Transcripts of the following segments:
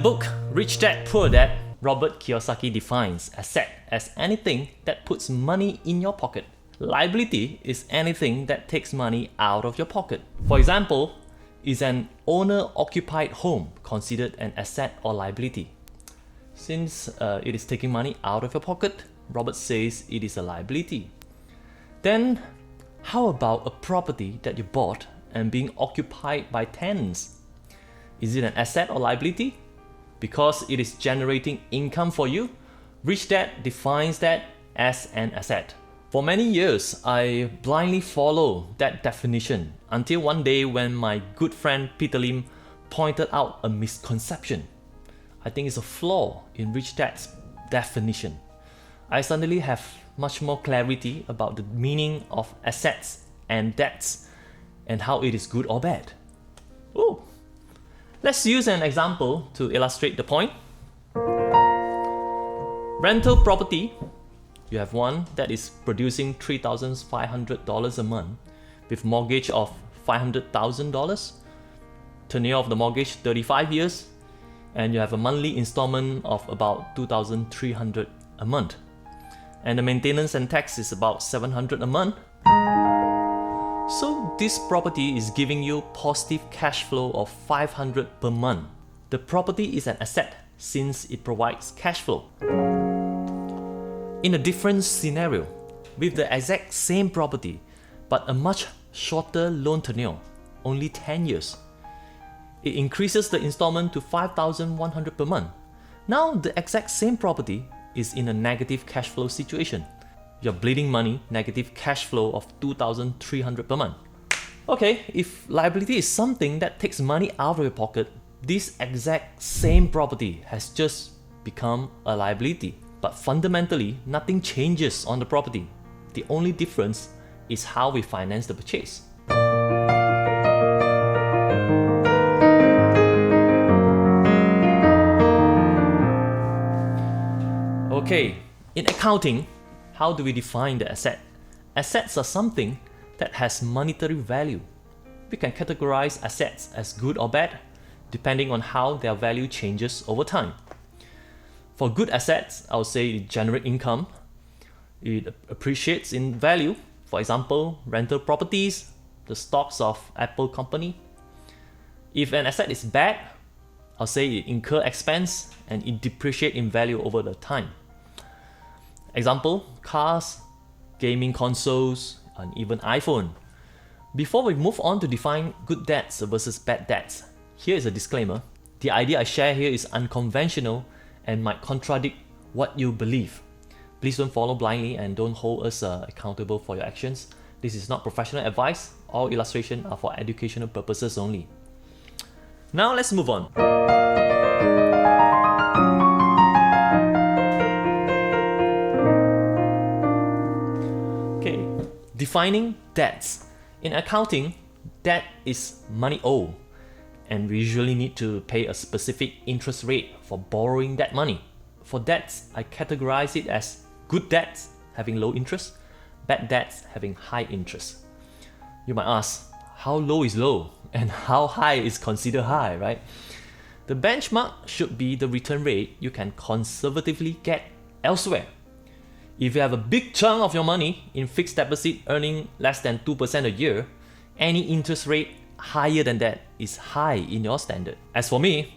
In the book, Rich Dad, Poor Dad, Robert Kiyosaki defines asset as anything that puts money in your pocket. Liability is anything that takes money out of your pocket. For example, is an owner-occupied home considered an asset or liability? Since it is taking money out of your pocket, Robert says it is a liability. Then, how about a property that you bought and being occupied by tenants? Is it an asset or liability? Because it is generating income for you, Rich Dad defines that as an asset. For many years, I blindly followed that definition until one day when my good friend Peter Lim pointed out a misconception. I think it's a flaw in Rich Dad's definition. I suddenly have much more clarity about the meaning of assets and debts and how it is good or bad. Ooh. Let's use an example to illustrate the point. Rental property. You have one that is producing $3,500 a month with mortgage of $500,000, tenure of the mortgage 35 years, and you have a monthly installment of about $2,300 a month. And the maintenance and tax is about $700 a month. So this property is giving you positive cash flow of $500 per month. The property is an asset since it provides cash flow. In a different scenario, with the exact same property, but a much shorter loan tenure, only 10 years, it increases the installment to $5,100 per month. Now the exact same property is in a negative cash flow situation. You're bleeding money, negative cash flow of $2,300 per month. Okay, if liability is something that takes money out of your pocket, this exact same property has just become a liability. But fundamentally, nothing changes on the property. The only difference is how we finance the purchase. Okay, in accounting, how do we define the asset? Assets are something that has monetary value. We can categorize assets as good or bad, depending on how their value changes over time. For good assets, I would say it generates income, it appreciates in value. For example, rental properties, the stocks of Apple company. If an asset is bad, I'll say it incurs expense and it depreciates in value over the time. Example, cars, gaming consoles, and even iPhone. Before we move on to define good debts versus bad debts, here is a disclaimer. The idea I share here is unconventional and might contradict what you believe. Please don't follow blindly and don't hold us accountable for your actions. This is not professional advice. All illustrations are for educational purposes only. Now let's move on. Okay, defining debts. In accounting, debt is money owed, and we usually need to pay a specific interest rate for borrowing that money. For debts, I categorize it as good debts having low interest, bad debts having high interest. You might ask, how low is low and how high is considered high, right? The benchmark should be the return rate you can conservatively get elsewhere. If you have a big chunk of your money in fixed deposit earning less than 2% a year, any interest rate higher than that is high in your standard. As for me,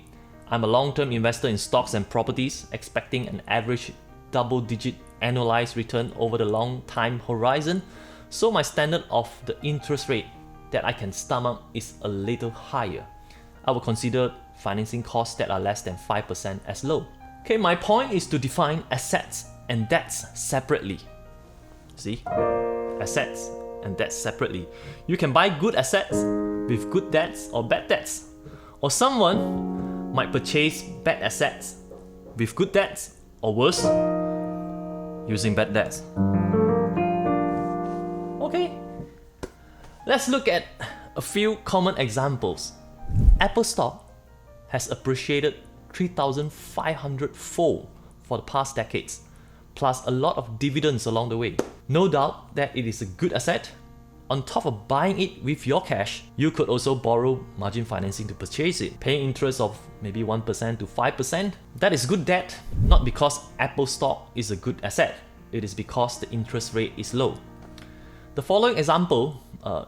I'm a long-term investor in stocks and properties, expecting an average double-digit annualized return over the long time horizon, so my standard of the interest rate that I can stomach is a little higher. I will consider financing costs that are less than 5% as low. Okay, my point is to define assets and debts separately. See? Assets and debts separately. You can buy good assets with good debts or bad debts. Or someone might purchase bad assets with good debts, or worse, using bad debts. Okay, let's look at a few common examples. Apple stock has appreciated 3,500-fold for the past decades, plus a lot of dividends along the way. No doubt that it is a good asset, On top of buying it with your cash, you could also borrow margin financing to purchase it, paying interest of maybe 1% to 5%. That is good debt, not because Apple stock is a good asset. It is because the interest rate is low. The following example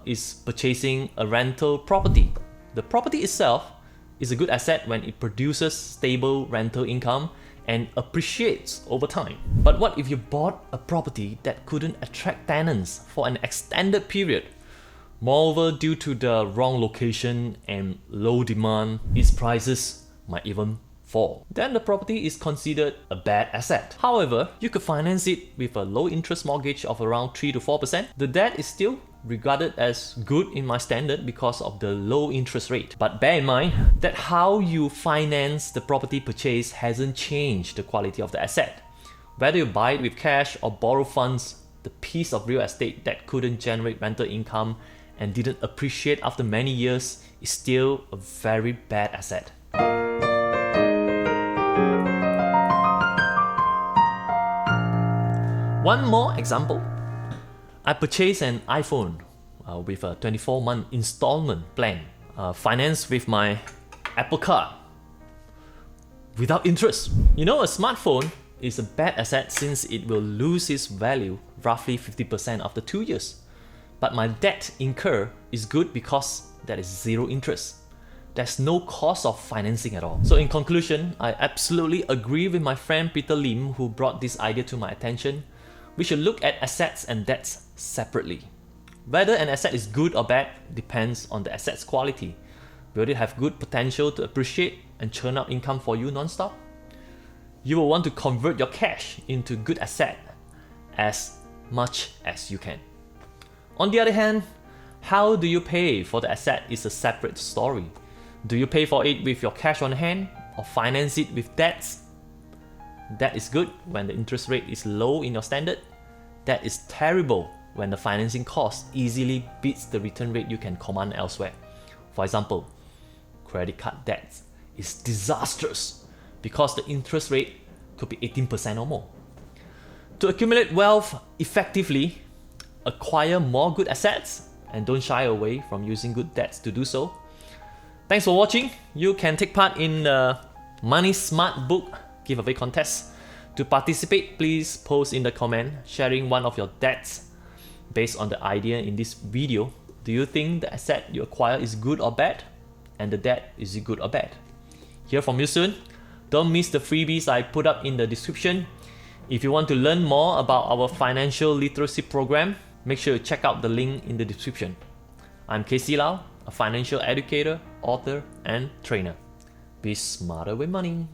is purchasing a rental property. The property itself is a good asset when it produces stable rental income and appreciates over time. But what if you bought a property that couldn't attract tenants for an extended period? Moreover, due to the wrong location and low demand, its prices might even fall. Then the property is considered a bad asset. However, you could finance it with a low interest mortgage of around 3 to 4%. The debt is still regarded as good in my standard because of the low interest rate. But bear in mind that how you finance the property purchase hasn't changed the quality of the asset. Whether you buy it with cash or borrow funds, the piece of real estate that couldn't generate rental income and didn't appreciate after many years is still a very bad asset. One more example. I purchased an iPhone with a 24-month installment plan, financed with my Apple Card, without interest. You know, a smartphone is a bad asset since it will lose its value roughly 50% after 2 years. But my debt incur is good because there is zero interest. There's no cost of financing at all. So in conclusion, I absolutely agree with my friend Peter Lim, who brought this idea to my attention. We should look at assets and debts separately. Whether an asset is good or bad depends on the asset's quality. Will it have good potential to appreciate and churn out income for you non-stop? You will want to convert your cash into good asset as much as you can. On the other hand, how do you pay for the asset is a separate story. Do you pay for it with your cash on hand or finance it with debts? That is good when the interest rate is low in your standard. That is terrible when the financing cost easily beats the return rate you can command elsewhere. For example, credit card debt is disastrous because the interest rate could be 18% or more. To accumulate wealth effectively, acquire more good assets and don't shy away from using good debts to do so. Thanks for watching. You can take part in the Money Smart book giveaway contest. To participate, please post in the comment sharing one of your debts based on the idea in this video. Do you think the asset you acquire is good or bad? And the debt, is it good or bad? Hear from you soon. Don't miss the freebies I put up in the description. If you want to learn more about our financial literacy program, make sure you check out the link in the description. I'm KCLau, a financial educator, author, and trainer. Be smarter with money.